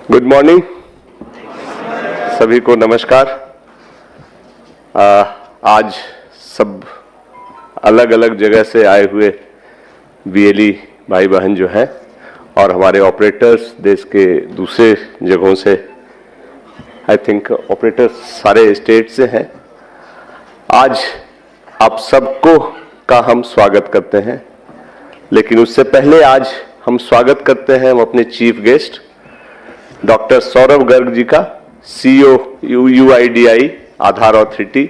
Good morning, सभी को नमस्कार। आज सब अलग अलग जगह से आए हुए बीएलई भाई बहन जो हैं और हमारे ऑपरेटर्स देश के दूसरे जगहों से, आई थिंक ऑपरेटर्स सारे स्टेट से हैं। आज आप सबको का हम स्वागत करते हैं, लेकिन उससे पहले आज हम स्वागत करते हैं हम अपने chief guest doctor Saurabh Garg ji का, सीईओ यूआईडीआई आधार अथॉरिटी।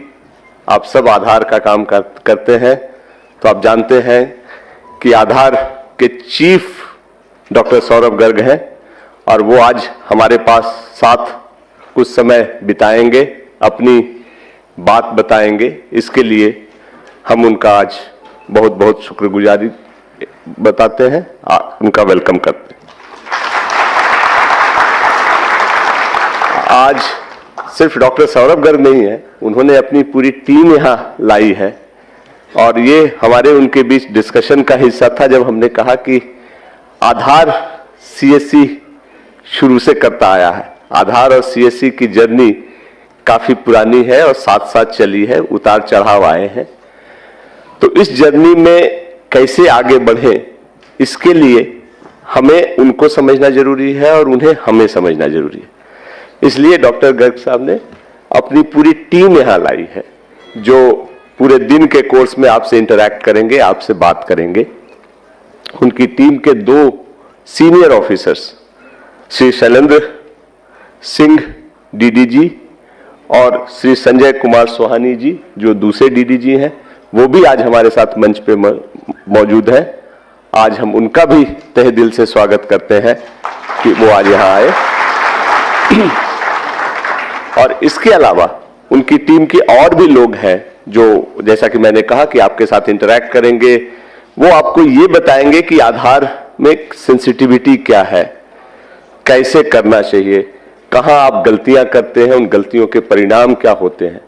आप सब आधार का काम करते हैं तो आप जानते हैं कि आधार के चीफ डॉक्टर सौरभ गर्ग हैं और वो आज हमारे पास साथ कुछ समय बिताएंगे, अपनी बात बताएंगे। इसके लिए हम उनका आज बहुत बहुत शुक्रगुजारी बताते हैं, उनका वेलकम करते हैं। आज सिर्फ डॉक्टर सौरभ गर्ग नहीं है, उन्होंने अपनी पूरी टीम यहाँ लाई है और ये हमारे उनके बीच डिस्कशन का हिस्सा था जब हमने कहा कि आधार सीएससी शुरू से करता आया है। आधार और सीएससी की जर्नी काफी पुरानी है और साथ साथ चली है, उतार चढ़ाव आए हैं। तो इस जर्नी में कैसे आगे बढ़े, इसके लिए हमें उनको समझना जरूरी है और उन्हें हमें समझना जरूरी है। इसलिए डॉक्टर गर्ग साहब ने अपनी पूरी टीम यहाँ लाई है जो पूरे दिन के कोर्स में आपसे इंटरैक्ट करेंगे, आपसे बात करेंगे। उनकी टीम के 2 senior officers Shri Shailendra Singh DDG और श्री संजय कुमार सोहानी जी जो दूसरे डीडीजी हैं, वो भी आज हमारे साथ मंच पे मौजूद हैं। आज हम उनका भी तहे दिल से स्वागत करते हैं कि वो आज यहाँ आए। और इसके अलावा उनकी टीम के और भी लोग हैं जो, जैसा कि मैंने कहा, कि आपके साथ इंटरैक्ट करेंगे। वो आपको ये बताएंगे कि आधार में सेंसिटिविटी क्या है, कैसे करना चाहिए, कहां आप गलतियां करते हैं, उन गलतियों के परिणाम क्या होते हैं।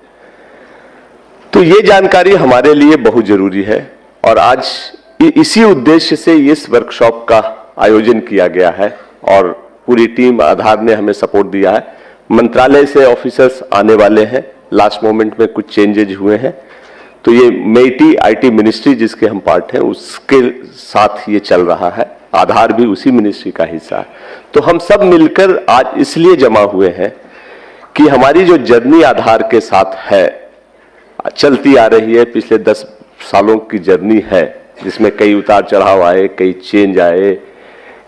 तो ये जानकारी हमारे लिए बहुत जरूरी है और आज इसी उद्देश्य से इस वर्कशॉप का आयोजन किया गया है और पूरी टीम आधार ने हमें सपोर्ट दिया है। मंत्रालय से ऑफिसर्स आने वाले हैं, लास्ट मोमेंट में कुछ चेंजेज हुए हैं, तो ये मेटी आईटी मिनिस्ट्री जिसके हम पार्ट हैं उसके साथ ये चल रहा है। आधार भी उसी मिनिस्ट्री का हिस्सा है। तो हम सब मिलकर आज इसलिए जमा हुए हैं कि हमारी जो जर्नी आधार के साथ है, चलती आ रही है, पिछले 10 सालों की जर्नी है जिसमें कई उतार चढ़ाव आए, कई चेंज आए।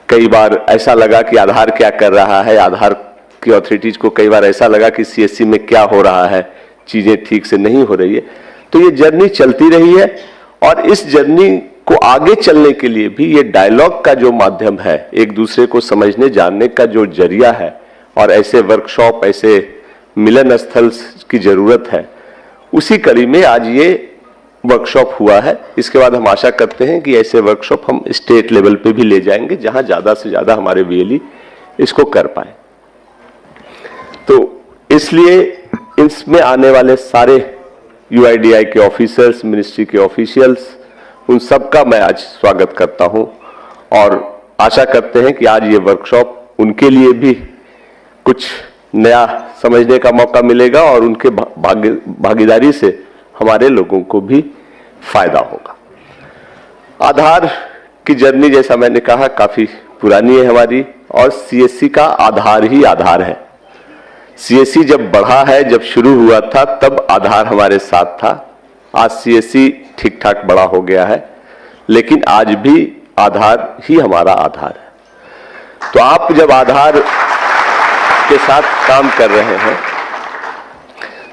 कई बार ऐसा लगा कि आधार क्या कर रहा है, आधार की अथॉरिटीज को कई बार ऐसा लगा कि सीएससी में क्या हो रहा है, चीजें ठीक से नहीं हो रही है। तो ये जर्नी चलती रही है और इस जर्नी को आगे चलने के लिए भी ये डायलॉग का जो माध्यम है, एक दूसरे को समझने जानने का जो जरिया है, और ऐसे वर्कशॉप, ऐसे मिलन स्थल की जरूरत है। उसी कड़ी में आज ये वर्कशॉप हुआ है। इसके बाद हम आशा करते हैं कि ऐसे वर्कशॉप हम स्टेट लेवल पे भी ले जाएंगे जहां ज्यादा से ज्यादा हमारे बीएलई इसको कर पाए। तो इसलिए इसमें आने वाले सारे यूआईडीआई के ऑफिसर्स, मिनिस्ट्री के ऑफिशियल्स, उन सबका मैं आज स्वागत करता हूं और आशा करते हैं कि आज ये वर्कशॉप उनके लिए भी कुछ नया समझने का मौका मिलेगा और उनके भागीदारी से हमारे लोगों को भी फायदा होगा। आधार की जर्नी, जैसा मैंने कहा, काफी पुरानी है हमारी और सीएससी का आधार ही आधार है। सीएससी जब बढ़ा है, जब शुरू हुआ था, तब आधार हमारे साथ था। आज सीएससी ठीक ठाक बड़ा हो गया है, लेकिन आज भी आधार ही हमारा आधार है। तो आप जब आधार के साथ काम कर रहे हैं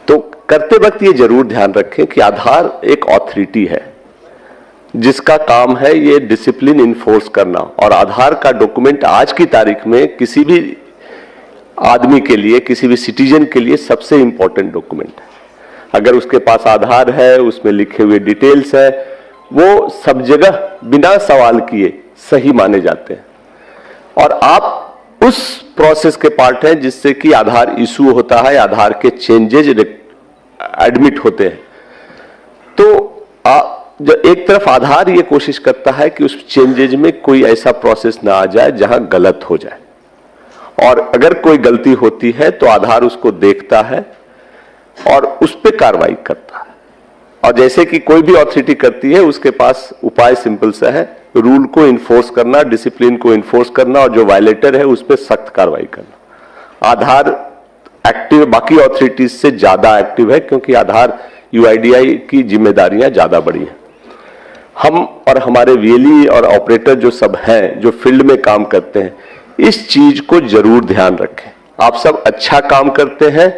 तो करते वक्त ये जरूर ध्यान रखें कि आधार एक अथॉरिटी है जिसका काम है ये डिसिप्लिन इन्फोर्स करना। और आधार का डॉक्यूमेंट आज की तारीख में किसी भी आदमी के लिए, किसी भी सिटीजन के लिए सबसे इंपॉर्टेंट डॉक्यूमेंट है। अगर उसके पास आधार है, उसमें लिखे हुए डिटेल्स है, वो सब जगह बिना सवाल किए सही माने जाते हैं। और आप उस प्रोसेस के पार्ट हैं जिससे कि आधार इशू होता है, आधार के चेंजेज एडमिट होते हैं। तो जो एक तरफ आधार ये कोशिश करता है कि उस चेंजेज में कोई ऐसा प्रोसेस ना आ जाए जहां गलत हो जाए, और अगर कोई गलती होती है तो आधार उसको देखता है और उस पर कार्रवाई करता है। और जैसे कि कोई भी अथॉरिटी करती है, उसके पास उपाय सिंपल सा है, रूल को इन्फोर्स करना, डिसिप्लिन को इन्फोर्स करना, और जो वायलेटर है उस पर सख्त कार्रवाई करना। आधार एक्टिव बाकी अथॉरिटीज से ज्यादा एक्टिव है, क्योंकि आधार यूआईडीआई की जिम्मेदारियां ज्यादा बड़ी हैं। हम और हमारे वीएलई और ऑपरेटर जो सब हैं, जो फील्ड में काम करते हैं, इस चीज को जरूर ध्यान रखें। आप सब अच्छा काम करते हैं,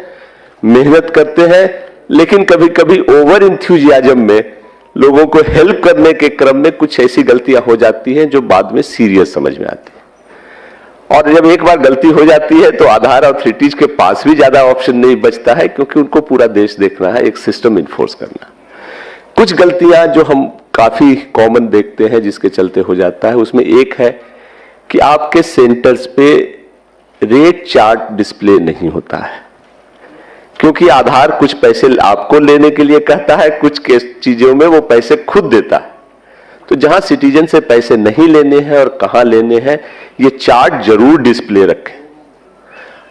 मेहनत करते हैं, लेकिन कभी कभी ओवर इंथ्यूजियाज्म में लोगों को हेल्प करने के क्रम में कुछ ऐसी गलतियां हो जाती हैं जो बाद में सीरियस समझ में आती है। और जब एक बार गलती हो जाती है तो आधार अथॉरिटीज के पास भी ज्यादा ऑप्शन नहीं बचता है, क्योंकि उनको पूरा देश देखना है, एक सिस्टम इन्फोर्स करना। कुछ गलतियां जो हम काफी कॉमन देखते हैं जिसके चलते हो जाता है, उसमें एक है कि आपके सेंटर्स पे रेट चार्ट डिस्प्ले नहीं होता है, क्योंकि आधार कुछ पैसे आपको लेने के लिए कहता है, कुछ चीजों में वो पैसे खुद देता है। तो जहां सिटीजन से पैसे नहीं लेने हैं और कहां लेने हैं, ये चार्ट जरूर डिस्प्ले रखें।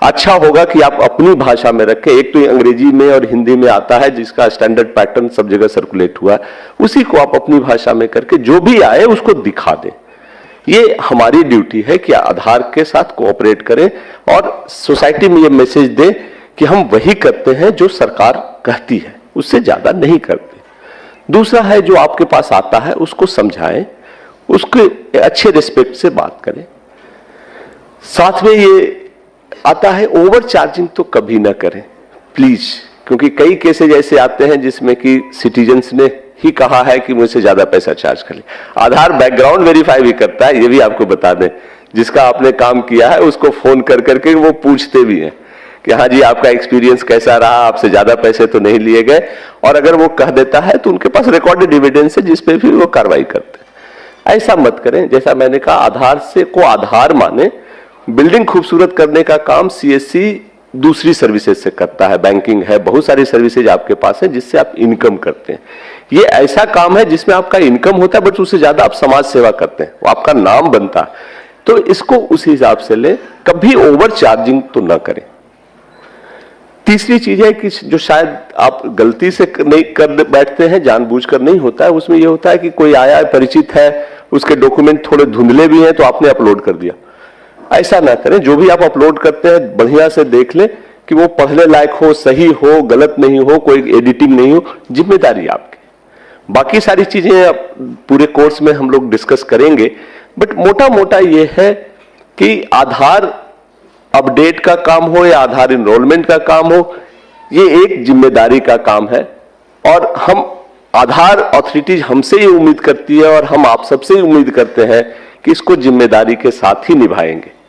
अच्छा होगा कि आप अपनी भाषा में रखें। एक तो अंग्रेजी में और हिंदी में आता है, जिसका स्टैंडर्ड पैटर्न सब जगह सर्कुलेट हुआ है, उसी को आप अपनी भाषा में करके जो भी आए उसको दिखा दें। ये हमारी ड्यूटी है कि आधार के साथ कोऑपरेट करें और सोसाइटी में ये मैसेज दें कि हम वही करते हैं जो सरकार कहती है, उससे ज्यादा नहीं करते। दूसरा है, जो आपके पास आता है उसको समझाएं, उसके अच्छे रिस्पेक्ट से बात करें। साथ में ये आता है, ओवर चार्जिंग तो कभी ना करें प्लीज, क्योंकि कई केसेज ऐसे आते हैं जिसमें कि सिटीजन्स ने ही कहा है कि मुझसे ज्यादा पैसा चार्ज कर ले। आधार बैकग्राउंड वेरीफाई भी करता है, ये भी आपको बता दें। जिसका आपने काम किया है उसको फोन कर करके वो पूछते भी हैं कि हाँ जी, आपका एक्सपीरियंस कैसा रहा, आपसे ज्यादा पैसे तो नहीं लिए गए। और अगर वो कह देता है तो उनके पास रिकॉर्डेड एविडेंस है जिसपे भी वो कार्रवाई करते हैं। ऐसा मत करें। जैसा मैंने कहा, आधार से को आधार माने। बिल्डिंग खूबसूरत करने का काम सीएससी दूसरी सर्विसेज से करता है, बैंकिंग है, बहुत सारी सर्विसेज आपके पास है जिससे आप इनकम करते हैं। ये ऐसा काम है जिसमें आपका इनकम होता है, बट उससे ज्यादा आप समाज सेवा करते हैं, वो आपका नाम बनता है। तो इसको उस हिसाब से ले, कभी ओवर चार्जिंग तो ना करें। तीसरी चीज है कि जो शायद आप गलती से नहीं कर बैठते हैं, जानबूझकर नहीं होता है, उसमें यह होता है कि कोई आया है, परिचित है, उसके डॉक्यूमेंट थोड़े धुंधले भी हैं तो आपने अपलोड कर दिया। ऐसा ना करें। जो भी आप अपलोड करते हैं बढ़िया से देख लें कि वो पढ़ने लायक हो, सही हो, गलत नहीं हो, कोई एडिटिंग नहीं हो। जिम्मेदारी आपकी। बाकी सारी चीजें पूरे कोर्स में हम लोग डिस्कस करेंगे, बट मोटा मोटा ये है कि आधार अपडेट का काम हो या आधार इनरोलमेंट का काम हो, ये एक जिम्मेदारी का काम है। और हम आधार अथॉरिटीज हमसे ये उम्मीद करती है और हम आप सबसे ही उम्मीद करते हैं कि इसको जिम्मेदारी के साथ ही निभाएंगे।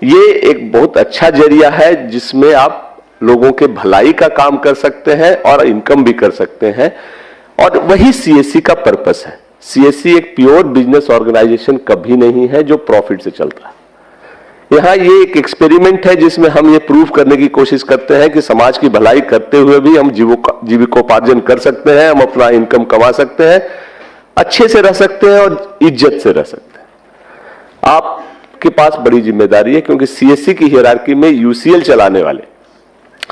ये एक बहुत अच्छा जरिया है जिसमें आप लोगों के भलाई का काम कर सकते हैं और इनकम भी कर सकते हैं, और वही सीएससी का पर्पस है। सीएससी एक प्योर बिजनेस ऑर्गेनाइजेशन कभी नहीं है जो प्रॉफिट से चलता है। यहाँ ये एक एक्सपेरिमेंट है जिसमें हम ये प्रूव करने की कोशिश करते हैं कि समाज की भलाई करते हुए भी हम जीविकोपार्जन कर सकते हैं, हम अपना इनकम कमा सकते हैं, अच्छे से रह सकते हैं और इज्जत से रह सकते हैं। आपके पास बड़ी जिम्मेदारी है, क्योंकि सीएससी की हियरार्की में यूसीएल चलाने वाले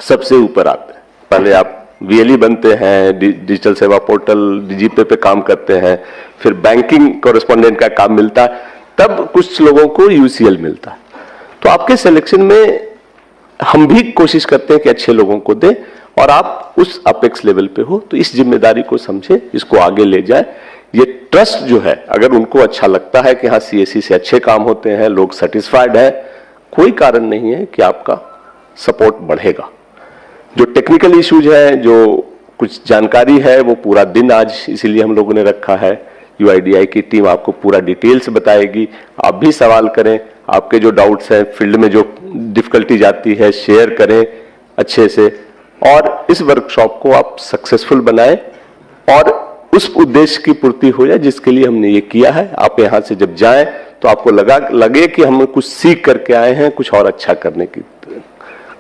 सबसे ऊपर आते हैं। पहले आप वीएलई बनते हैं, डिजिटल सेवा पोर्टल डीजीपे पे काम करते हैं, फिर बैंकिंग कॉरेस्पॉन्डेंट का काम मिलता है, तब कुछ लोगों को यूसीएल मिलता है। तो आपके सिलेक्शन में हम भी कोशिश करते हैं कि अच्छे लोगों को दें और आप उस अपेक्स लेवल पे हो। तो इस जिम्मेदारी को समझे, इसको आगे ले जाए। ये ट्रस्ट जो है, अगर उनको अच्छा लगता है कि हाँ सीएससी से अच्छे काम होते हैं, लोग सेटिस्फाइड है, कोई कारण नहीं है कि आपका सपोर्ट बढ़ेगा। जो टेक्निकल इश्यूज है, जो कुछ जानकारी है, वो पूरा दिन आज इसीलिए हम लोगों ने रखा है। यूआईडीआई की टीम आपको पूरा डिटेल्स बताएगी। आप भी सवाल करें, आपके जो डाउट्स हैं, फील्ड में जो डिफिकल्टी जाती है, शेयर करें अच्छे से, और इस वर्कशॉप को आप सक्सेसफुल बनाएं और उस उद्देश्य की पूर्ति हो जाए जिसके लिए हमने ये किया है। आप यहाँ से जब जाएं तो आपको लगे कि हम कुछ सीख करके आए हैं, कुछ और अच्छा करने की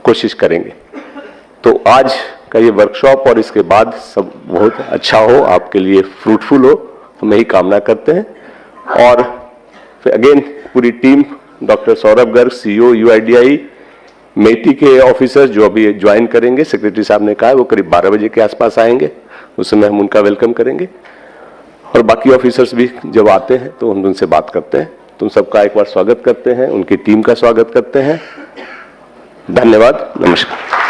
कोशिश करेंगे। तो आज का ये वर्कशॉप और इसके बाद सब बहुत अच्छा हो, आपके लिए फ्रूटफुल हो, हम यही कामना करते हैं। और फिर अगेन पूरी team doctor Saurabh Garg, CEO UIDAI, MeitY के ऑफिसर्स जो अभी ज्वाइन करेंगे, सेक्रेटरी साहब ने कहा है वो करीब 12 बजे के आसपास आएंगे, उस समय हम उनका वेलकम करेंगे। और बाकी ऑफिसर्स भी जब आते हैं तो हम उनसे बात करते हैं। तुम सबका एक बार स्वागत करते हैं, उनकी टीम का स्वागत करते हैं। धन्यवाद, नमस्कार।